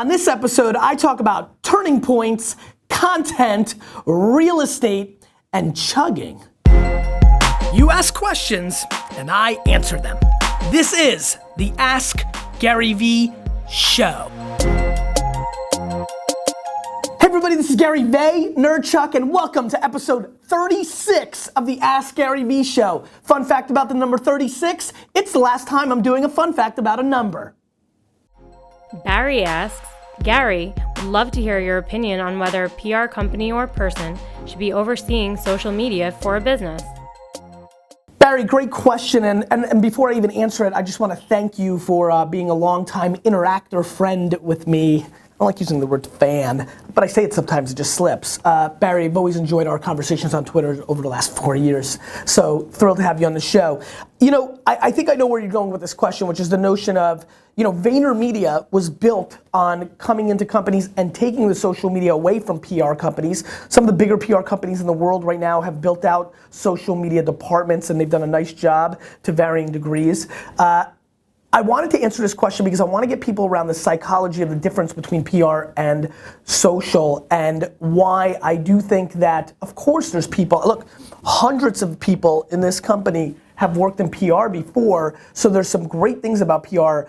On this episode, I talk about turning points, content, real estate, and chugging. You ask questions, and I answer them. This is the Ask GaryVee Show. Hey everybody, this is GaryVee, Nerdchuck, and welcome to episode 36 of the Ask GaryVee Show. Fun fact about the number 36, it's the last time I'm doing a fun fact about a number. Barry asks, Gary, would love to hear your opinion on whether a PR company or person should be overseeing social media for a business. Barry, great question, and before I even answer it, I just want to thank you for being a longtime interactor friend with me. I don't like using the word fan, but I say it sometimes, it just slips. Barry, I've always enjoyed our conversations on Twitter over the last 4 years, so thrilled to have you on the show. You know, I think I know where you're going with this question, which is the notion of, you know, VaynerMedia was built on coming into companies and taking the social media away from PR companies. Some of the bigger PR companies in the world right now have built out social media departments, and they've done a nice job to varying degrees. I wanted to answer this question because I want to get people around the psychology of the difference between PR and social, and why I do think that, of course, there's people, look, hundreds of people in this company have worked in PR before, so there's some great things about PR,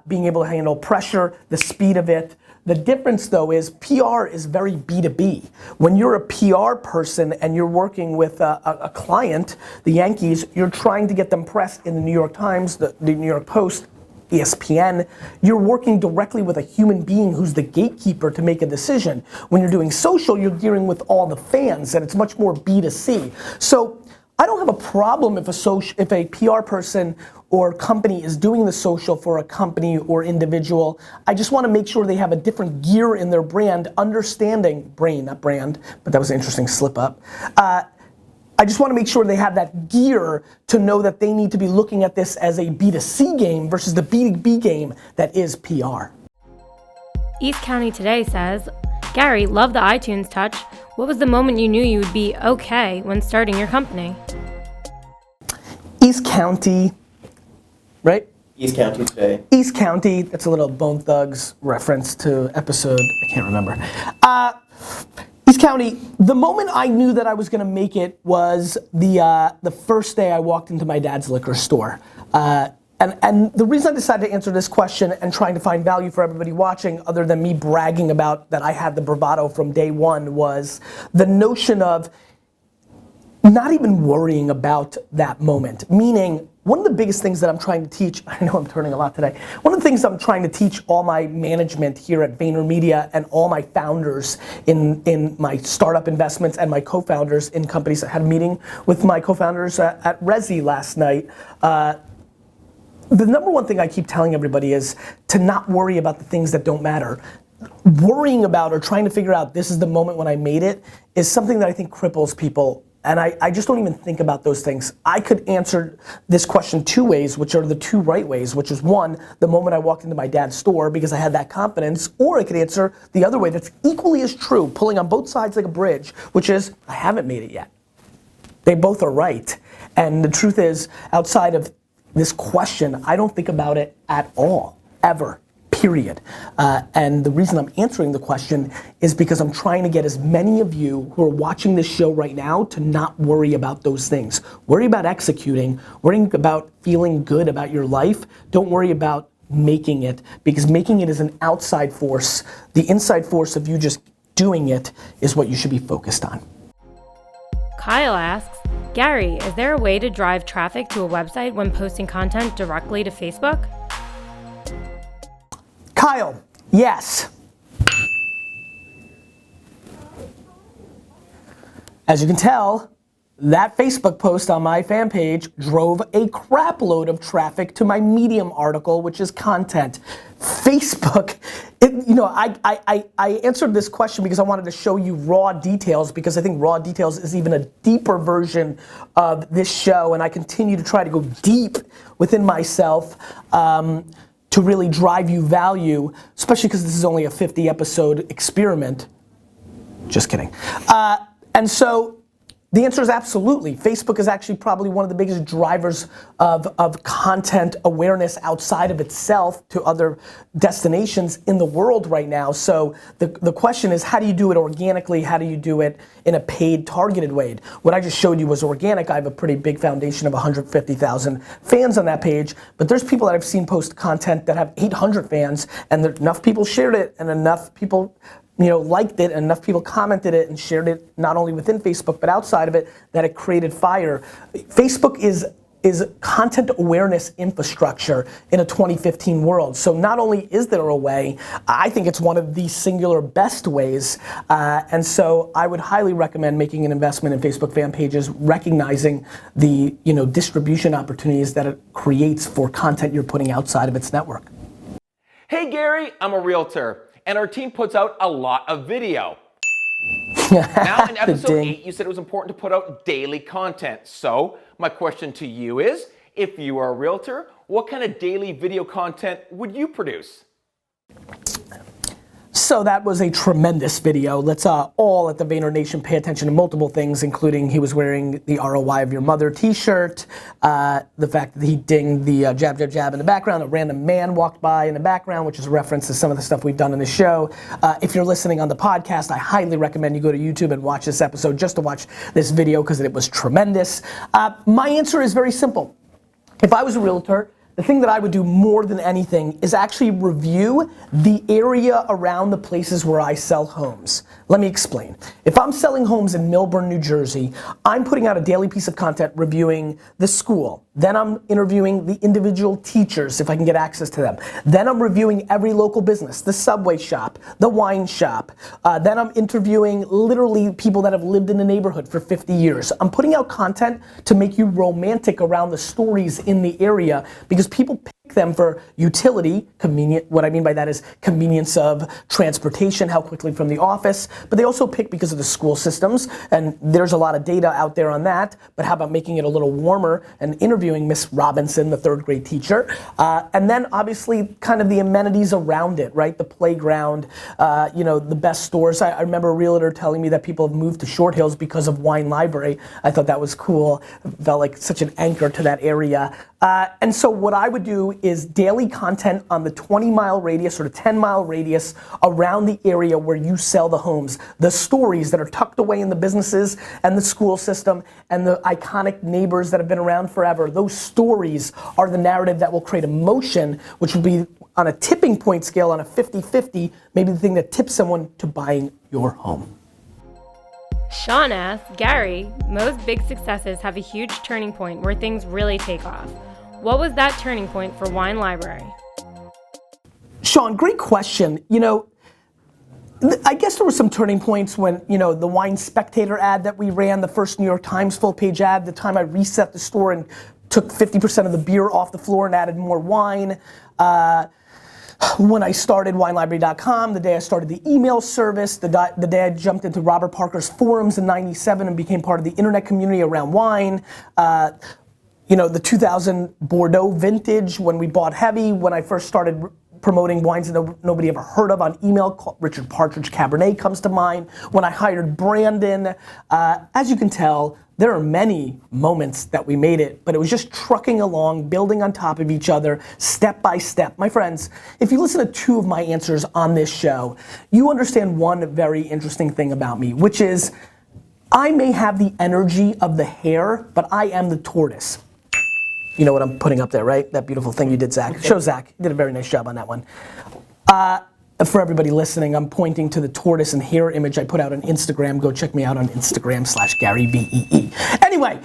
being able to handle pressure, the speed of it. The difference though is PR is very B2B. When you're a PR person and you're working with a client, the Yankees, you're trying to get them press in the New York Times, the New York Post, ESPN, you're working directly with a human being who's the gatekeeper to make a decision. When you're doing social, you're dealing with all the fans, and it's much more B2C. So I don't have a problem if a PR person or company is doing the social for a company or individual. I just want to make sure they have a different gear in their brand, understanding, not brand, but that was an interesting slip up. I just want to make sure they have that gear to know that they need to be looking at this as a B2C game versus the B2B game that is PR. East County Today says, Gary, love the iTunes touch. What was the moment you knew you would be okay when starting your company? East County, right? East County Today. East County, that's a little Bone Thugs reference to episode, I can't remember. East County, the moment I knew that I was gonna make it was the first day I walked into my dad's liquor store. And the reason I decided to answer this question and trying to find value for everybody watching, other than me bragging about that I had the bravado from day one, was the notion of not even worrying about that moment. Meaning, one of the biggest things that I'm trying to teach, I know I'm turning a lot today, one of the things I'm trying to teach all my management here at VaynerMedia and all my founders in my startup investments and my co-founders in companies. I had a meeting with my co-founders at Resi last night. The number one thing I keep telling everybody is to not worry about the things that don't matter. Worrying about or trying to figure out this is the moment when I made it is something that I think cripples people, and I just don't even think about those things. I could answer this question two ways, which are the two right ways, which is one, the moment I walked into my dad's store because I had that confidence, or I could answer the other way that's equally as true, pulling on both sides like a bridge, which is I haven't made it yet. They both are right, and the truth is, outside of this question, I don't think about it at all, ever, period. And the reason I'm answering the question is because I'm trying to get as many of you who are watching this show right now to not worry about those things. Worry about executing, worrying about feeling good about your life. Don't worry about making it, because making it is an outside force. The inside force of you just doing it is what you should be focused on. Kyle asks, Gary, is there a way to drive traffic to a website when posting content directly to Facebook? Kyle, yes. As you can tell, that Facebook post on my fan page drove a crap load of traffic to my Medium article, which is content. Facebook, I answered this question because I wanted to show you raw details, because I think raw details is even a deeper version of this show, and I continue to try to go deep within myself to really drive you value, especially because this is only a 50 episode experiment. Just kidding. And so The answer is absolutely. Facebook is actually probably one of the biggest drivers of content awareness outside of itself to other destinations in the world right now. So the question is, how do you do it organically? How do you do it in a paid, targeted way? What I just showed you was organic. I have a pretty big foundation of 150,000 fans on that page, but there's people that I've seen post content that have 800 fans, and enough people shared it, and enough people liked it, and enough people commented it and shared it not only within Facebook but outside of it, that it created fire. Facebook is content awareness infrastructure in a 2015 world. So not only is there a way, I think it's one of the singular best ways, and so I would highly recommend making an investment in Facebook fan pages, recognizing the distribution opportunities that it creates for content you're putting outside of its network. Hey Gary, I'm a realtor, and our team puts out a lot of video. Now in episode 8, you said it was important to put out daily content. So my question to you is, if you are a realtor, what kind of daily video content would you produce? So that was a tremendous video. Let's all at the Vayner Nation pay attention to multiple things, including he was wearing the ROI of your mother t-shirt, the fact that he dinged the jab, jab, jab in the background, a random man walked by in the background, which is a reference to some of the stuff we've done in the show. If you're listening on the podcast, I highly recommend you go to YouTube and watch this episode just to watch this video because it was tremendous. My answer is very simple. If I was a realtor, the thing that I would do more than anything is actually review the area around the places where I sell homes. Let me explain. If I'm selling homes in Millburn, New Jersey, I'm putting out a daily piece of content reviewing the school. Then I'm interviewing the individual teachers if I can get access to them. Then I'm reviewing every local business, the Subway shop, the wine shop. Then I'm interviewing literally people that have lived in the neighborhood for 50 years. I'm putting out content to make you romantic around the stories in the area because people pick them for utility, convenient. What I mean by that is convenience of transportation, how quickly from the office, but they also pick because of the school systems, and there's a lot of data out there on that, but how about making it a little warmer and interviewing Miss Robinson, the 3rd grade teacher, and then obviously kind of the amenities around it, right? The playground, the best stores. I remember a realtor telling me that people have moved to Short Hills because of Winelibrary. I thought that was cool. It felt like such an anchor to that area. And so what I would do is daily content on the 20-mile radius or the 10-mile radius around the area where you sell the homes. The stories that are tucked away in the businesses and the school system and the iconic neighbors that have been around forever. Those stories are the narrative that will create emotion, which will be on a tipping point scale on a 50-50, maybe the thing that tips someone to buying your home. Sean asks, Gary, most big successes have a huge turning point where things really take off. What was that turning point for Winelibrary? Sean, great question. I guess there were some turning points when, the Wine Spectator ad that we ran, the first New York Times full page ad, the time I reset the store and took 50% of the beer off the floor and added more wine. When I started winelibrary.com, the day I started the email service, the day I jumped into Robert Parker's forums in '97 and became part of the internet community around wine. The 2000 Bordeaux vintage when we bought heavy, when I first started promoting wines that nobody ever heard of on email, Richard Partridge Cabernet comes to mind. When I hired Brandon, as you can tell, there are many moments that we made it, but it was just trucking along, building on top of each other, step by step. My friends, if you listen to 2 of my answers on this show, you understand one very interesting thing about me, which is I may have the energy of the hare, but I am the tortoise. You know what I'm putting up there, right? That beautiful thing you did, Zach. Okay. Show Zach. You did a very nice job on that one. For everybody listening, I'm pointing to the tortoise and hare image I put out on Instagram. Go check me out on Instagram /GaryVee. Anyway,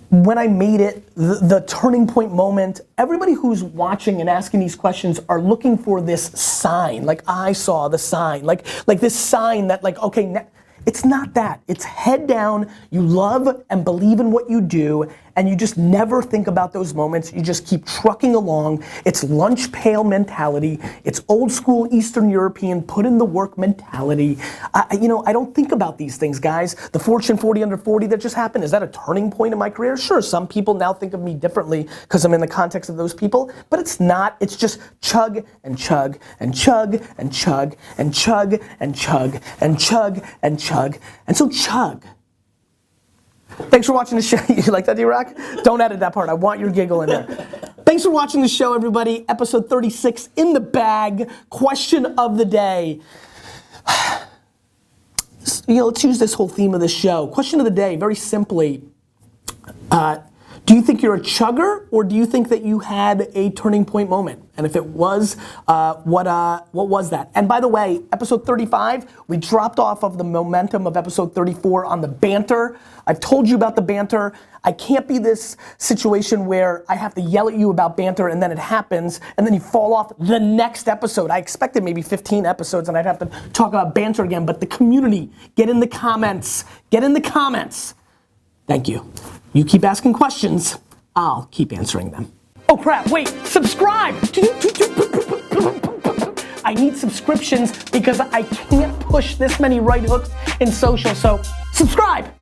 when I made it, the turning point moment, everybody who's watching and asking these questions are looking for this sign. Like I saw the sign. Like this sign that okay, it's not that. It's head down, you love and believe in what you do, and you just never think about those moments. You just keep trucking along. It's lunch pail mentality. It's old school Eastern European put in the work mentality. I don't think about these things, guys. The Fortune 40 under 40 that just happened, is that a turning point in my career? Sure, some people now think of me differently because I'm in the context of those people, but it's not. It's just chug and chug and chug and chug and chug and chug and chug and chug. And so chug. Thanks for watching the show. You like that, D-Rock? Don't edit that part. I want your giggle in there. Thanks for watching the show, everybody. Episode 36 in the bag. Question of the day. Let's use this whole theme of the show. Question of the day, very simply. Do you think you're a chugger, or do you think that you had a turning point moment? And if it was, what was that? And by the way, episode 35, we dropped off of the momentum of episode 34 on the banter. I've told you about the banter. I can't be this situation where I have to yell at you about banter and then it happens and then you fall off the next episode. I expected maybe 15 episodes and I'd have to talk about banter again, but the community, get in the comments. Get in the comments. Thank you. You keep asking questions, I'll keep answering them. Oh crap, wait, subscribe! I need subscriptions because I can't push this many right hooks in social, so subscribe!